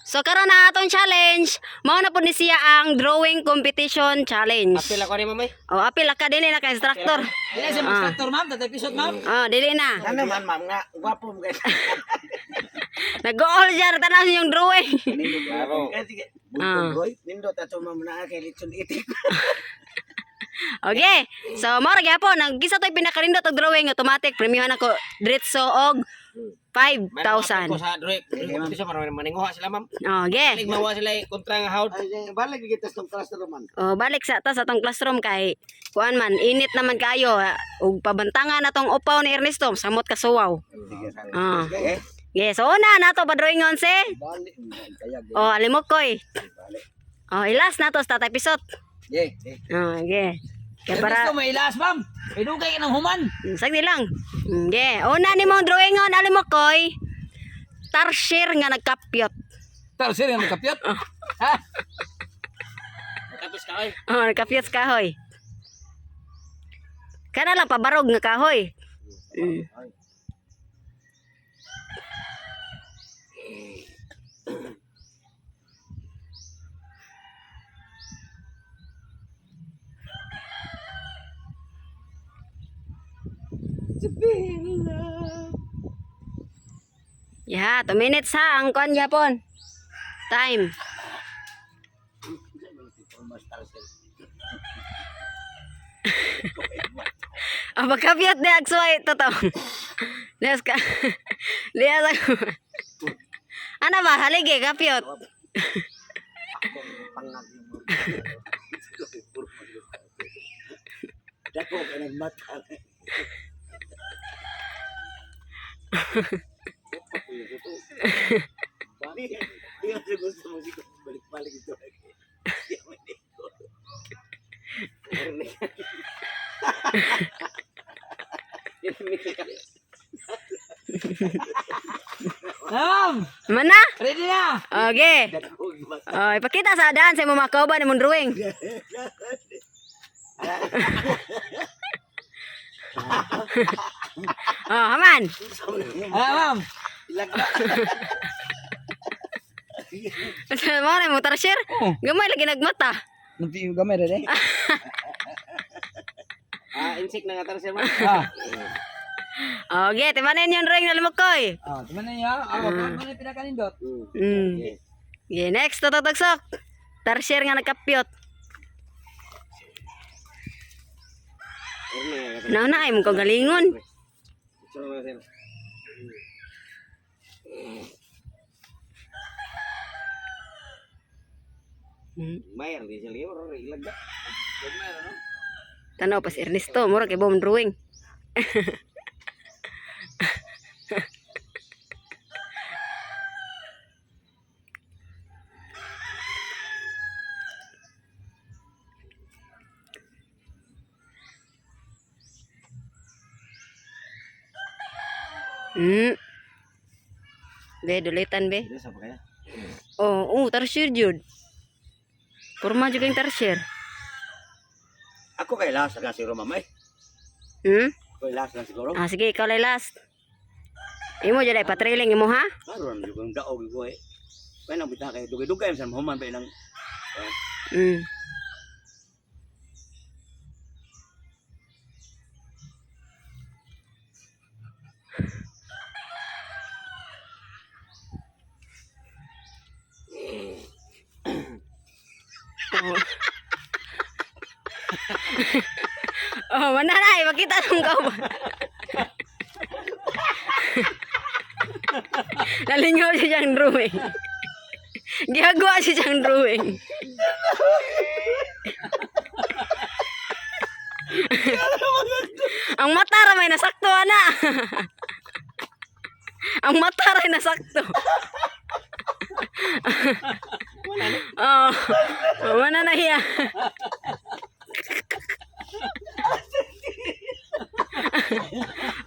So karon na atong challenge, mao na pud ni siya ang drawing competition challenge. Apil ako ni mamay. Oh, apil ka dili na ka instructor. Dili sa instructor ma'am, tatay episode ma'am. Oh, dili na. Ano man ma'am nga, gwapo mo guys. Nag-all jar tanaw yung drawing. Klaro. Ah. Nindot ato ma'am na kay litson itik. Okay. So mao ra gyapon, nang gisa toy pinakarindot og drawing automatic premium ako diretso og 5,000. Ko sa drawing. Competition para maninguha sila ma'am. Okay. Lig mawa sila kontra nga hawd. Balik kita sa classroom man. Oh, balik sa ta sa tong classroom kay kuan man init naman kayo ug pabantangan na tong upaw ni Ernesto samot ka suwaw. Ah. Yes, so una nato padrawingon si. Balik kaya. Oh, alimok koy. Oh, ilas nato sa tatay pisot. Yeah. Oh, okay. Kaya Gusto para may ilas ma'am. Pinugay ka ng human. sagdi lang. Okay, una nimong drawingon alimok koy. Tarsier nga nagkapyot. Taro sir yung magkapyot. Ha? Tapos ka ay. Oh, nagkapyot sa kahoy. Kana lang pabarog nga kahoy. Mm. Yeah, 2 minutes ha, ang kuan gyapon. Time. Ang pagkapiyat ni Agsuay, totoo. Liyas ka. Liyas ako. Ano ba? Haligi, kapiyot. Dako ka nagmata. Iya gusto mo siko balik-balik ito. Ma'am, Mana? ready na. Okay. Oh, ipakita sa daan sa mga kauban ni mong drawing. Oh, haman. Ma'am. Sa mga mo tarsier? Gamay lagi nagmata. Nanti yung gamay rin eh. Insik na nga sir ma'am. Okay, timanin yung drawing na lumakoy. Teman na niya. Wag mo na pinakanindot. Okay, next, tatagsok. Tarsier nga nagkapyot. Na ay mo kang galingon. Mayar di sila yung ilag. Tanaw pas Ernesto, mura kay bom drawing. Be, dulitan be. Sa pa kaya? Oh, tarsier jud. Porma jud yung tarsier. Ako kay last na siguro mamay. Ako kay last na siguro. Ah, sige, ikaw lay last. Imo jud ay patrailing imo ha? Karon yung daog ko eh. Kaya nang bita kay dugay-dugay sa mahuman pa nang Oh, mana na, makita nung ka ba? Nalingaw siya siyang drawing. Gihagwa siya siyang drawing. Ang mata ra may nasakto ana. Ang mata ra nasakto. Oh, mana na hiya.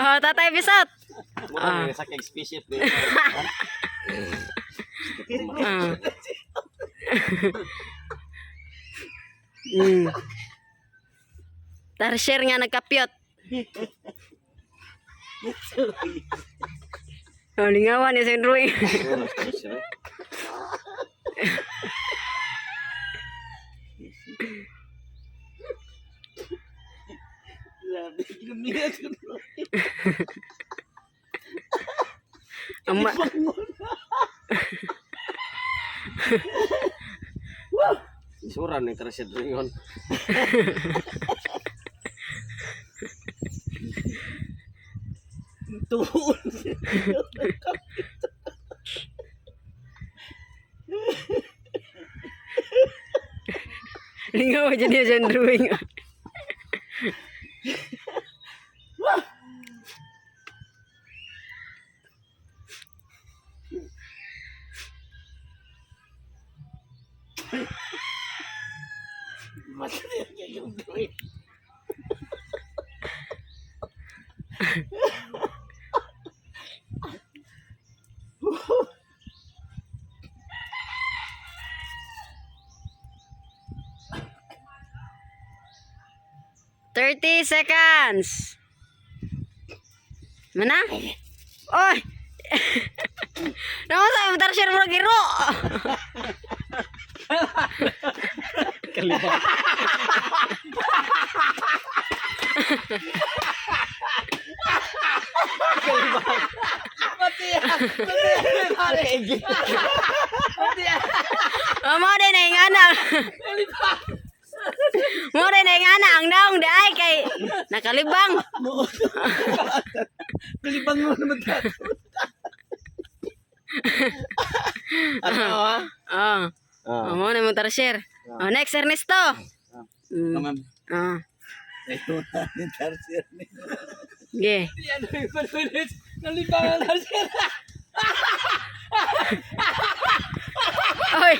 Oh, tatay bisot. Mura sa kay species din. Tarsier nga nagkapyot. Oh, lingawan niya sa drawing. Grabe, kinamihan ko na. Ang ma- Isuran ni Tarsier Ringon. Tuon. Lingaw aja dia dyan drawing. Thirty seconds. Mana? Oy. Naman sa bentar share mo giro. Kalibang. Mati ya. Mati ya. Mo din na yung anak. Mo din na yung anak ang daong daay kay nakalibang. Kalibang mo naman tato. Ano ah? Oh. Mo na mo tar share. Oh, next Ernesto. Tamam. Oh. Ito na ni Tarsier ni. Ge. Yan yung panulit. Nalibang ang Tarsier. Oy.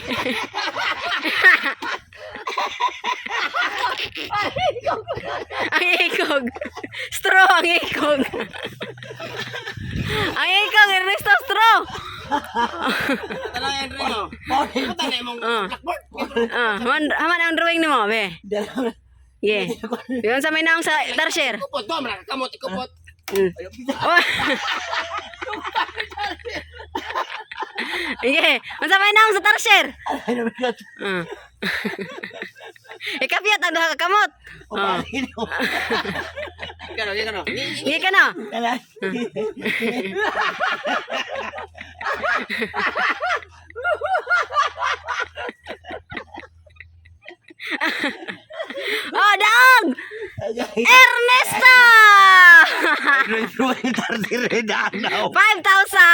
Ang ikog. Straw ang ikog. Ang ikog Ernesto straw. Ano yan Ringo? Puta na imong blackboard. Haman ang drawing ni mo, be. Ge. Yun sa may naong sa Tarsier. Kupot to, mga kamot ikupot. Oh. Ge. Unsa may naong sa Tarsier? Ikapiat ang duha ka kamot. Gano, gano. Ngi ka na. Oh, daog! Ernesto! Tarsier na daw. 5,000!